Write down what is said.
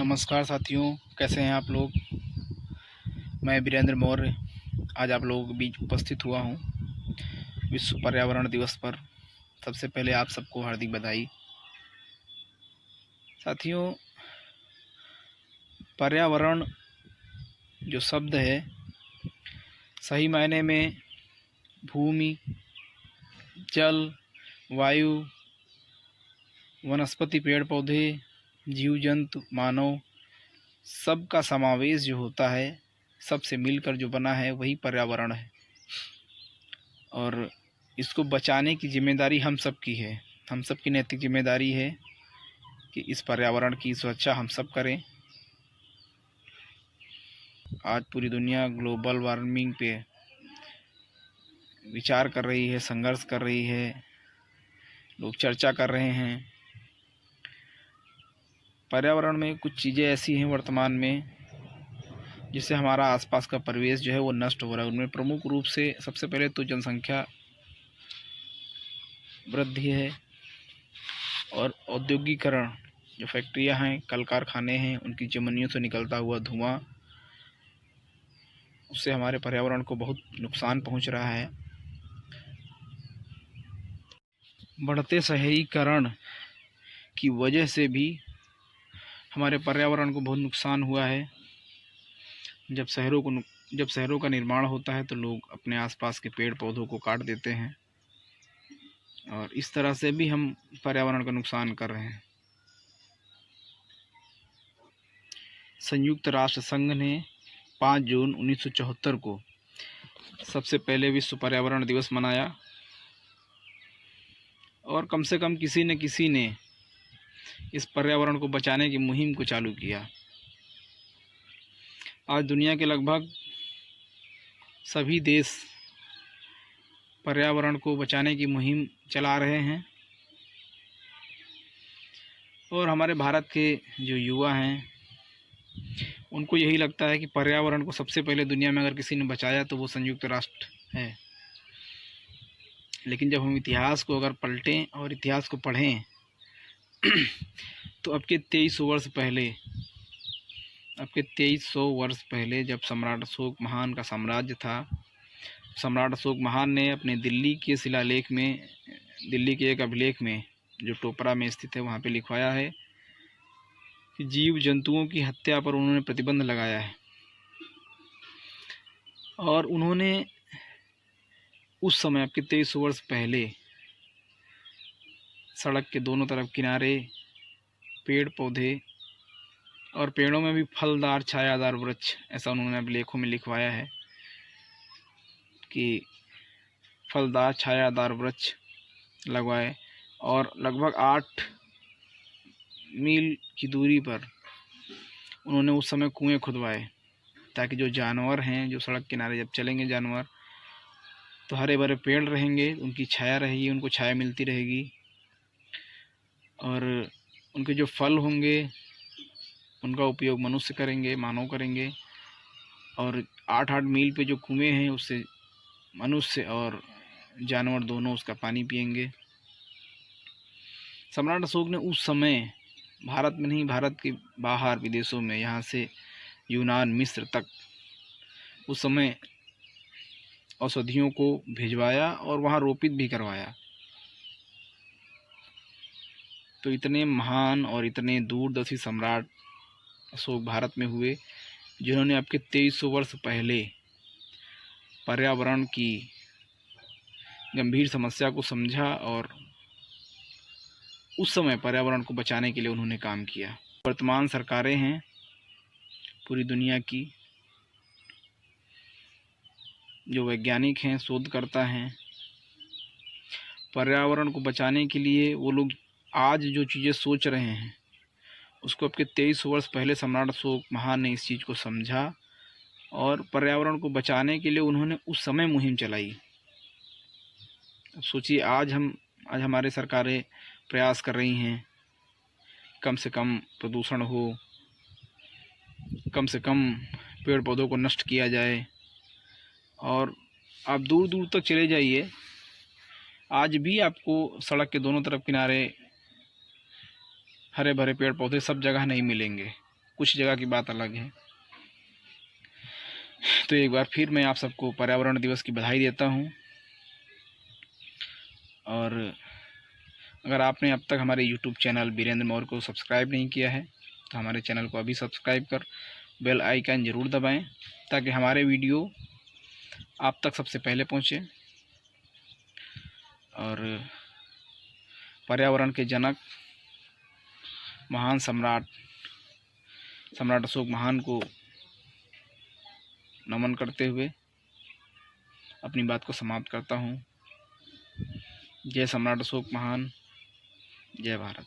नमस्कार साथियों, कैसे हैं आप लोग। मैं वीरेंद्र मौर्य आज आप लोगों के बीच उपस्थित हुआ हूं विश्व पर्यावरण दिवस पर। सबसे पहले आप सबको हार्दिक बधाई। साथियों, पर्यावरण जो शब्द है सही मायने में भूमि, जल, वायु, वनस्पति, पेड़ पौधे, जीव जंतु, मानव सबका समावेश जो होता है, सबसे मिलकर जो बना है वही पर्यावरण है। और इसको बचाने की जिम्मेदारी हम सब की है। हम सब की नैतिक जिम्मेदारी है कि इस पर्यावरण की सुरक्षा हम सब करें। आज पूरी दुनिया ग्लोबल वार्मिंग पे विचार कर रही है, संघर्ष कर रही है, लोग चर्चा कर रहे हैं। पर्यावरण में कुछ चीज़ें ऐसी हैं वर्तमान में जिससे हमारा आसपास का परिवेश जो है वो नष्ट हो रहा है। उनमें प्रमुख रूप से सबसे पहले तो जनसंख्या वृद्धि है और औद्योगिकरण, जो फैक्ट्रियां हैं, कल कारखाने हैं, उनकी चिमनियों से निकलता हुआ धुआं, उससे हमारे पर्यावरण को बहुत नुकसान पहुंच रहा है। बढ़ते शहरीकरण की वजह से भी हमारे पर्यावरण को बहुत नुकसान हुआ है। जब शहरों का निर्माण होता है तो लोग अपने आसपास के पेड़ पौधों को काट देते हैं और इस तरह से भी हम पर्यावरण का नुकसान कर रहे हैं। संयुक्त राष्ट्र संघ ने 5 जून 1974 को सबसे पहले विश्व पर्यावरण दिवस मनाया और कम से कम किसी न किसी ने इस पर्यावरण को बचाने की मुहिम को चालू किया। आज दुनिया के लगभग सभी देश पर्यावरण को बचाने की मुहिम चला रहे हैं और हमारे भारत के जो युवा हैं उनको यही लगता है कि पर्यावरण को सबसे पहले दुनिया में अगर किसी ने बचाया तो वो संयुक्त राष्ट्र है। लेकिन जब हम इतिहास को अगर पलटें और इतिहास को पढ़ें तो अब के 2300 वर्ष पहले जब सम्राट अशोक महान का साम्राज्य था, सम्राट अशोक महान ने अपने दिल्ली के शिलालेख में, दिल्ली के एक अभिलेख में जो टोपरा में स्थित है वहाँ पे लिखवाया है कि जीव जंतुओं की हत्या पर उन्होंने प्रतिबंध लगाया है। और उन्होंने उस समय, अब के 2300 वर्ष पहले, सड़क के दोनों तरफ किनारे पेड़ पौधे और पेड़ों में भी फलदार छायादार वृक्ष, ऐसा उन्होंने अभिलेखों में लिखवाया है कि फलदार छायादार वृक्ष लगवाए। और लगभग 8 मील की दूरी पर उन्होंने उस समय कुएं खुदवाए ताकि जो जानवर हैं, जो सड़क किनारे जब चलेंगे जानवर, तो हरे भरे पेड़ रहेंगे, उनकी छाया रहेगी, उनको छाया मिलती रहेगी और उनके जो फल होंगे उनका उपयोग मनुष्य करेंगे, मानव करेंगे। और 8-8 मील पे जो कुएं हैं उससे मनुष्य और जानवर दोनों उसका पानी पिएंगे। सम्राट अशोक ने उस समय भारत में नहीं, भारत के बाहर विदेशों में, यहाँ से यूनान, मिस्र तक उस समय औषधियों को भिजवाया और वहाँ रोपित भी करवाया। तो इतने महान और इतने दूरदर्शी सम्राट अशोक भारत में हुए जिन्होंने अब के 2300 वर्ष पहले पर्यावरण की गंभीर समस्या को समझा और उस समय पर्यावरण को बचाने के लिए उन्होंने काम किया। वर्तमान सरकारें हैं पूरी दुनिया की, जो वैज्ञानिक हैं, शोधकर्ता हैं, पर्यावरण को बचाने के लिए वो लोग आज जो चीज़ें सोच रहे हैं उसको अब के 2300 वर्ष पहले सम्राट अशोक महान ने इस चीज़ को समझा और पर्यावरण को बचाने के लिए उन्होंने उस समय मुहिम चलाई। अब सोचिए, आज हमारे सरकारें प्रयास कर रही हैं कम से कम प्रदूषण हो, कम से कम पेड़ पौधों को नष्ट किया जाए। और आप दूर दूर तक चले जाइए, आज भी आपको सड़क के दोनों तरफ किनारे हरे भरे पेड़ पौधे सब जगह नहीं मिलेंगे। कुछ जगह की बात अलग है। तो एक बार फिर मैं आप सबको पर्यावरण दिवस की बधाई देता हूँ। और अगर आपने अब तक हमारे YouTube चैनल वीरेंद्र मौर्य को सब्सक्राइब नहीं किया है तो हमारे चैनल को अभी सब्सक्राइब कर बेल आइकन ज़रूर दबाएं ताकि हमारे वीडियो आप तक सबसे पहले पहुँचे। और पर्यावरण के जनक महान सम्राट अशोक महान को नमन करते हुए अपनी बात को समाप्त करता हूँ। जय सम्राट अशोक महान, जय भारत।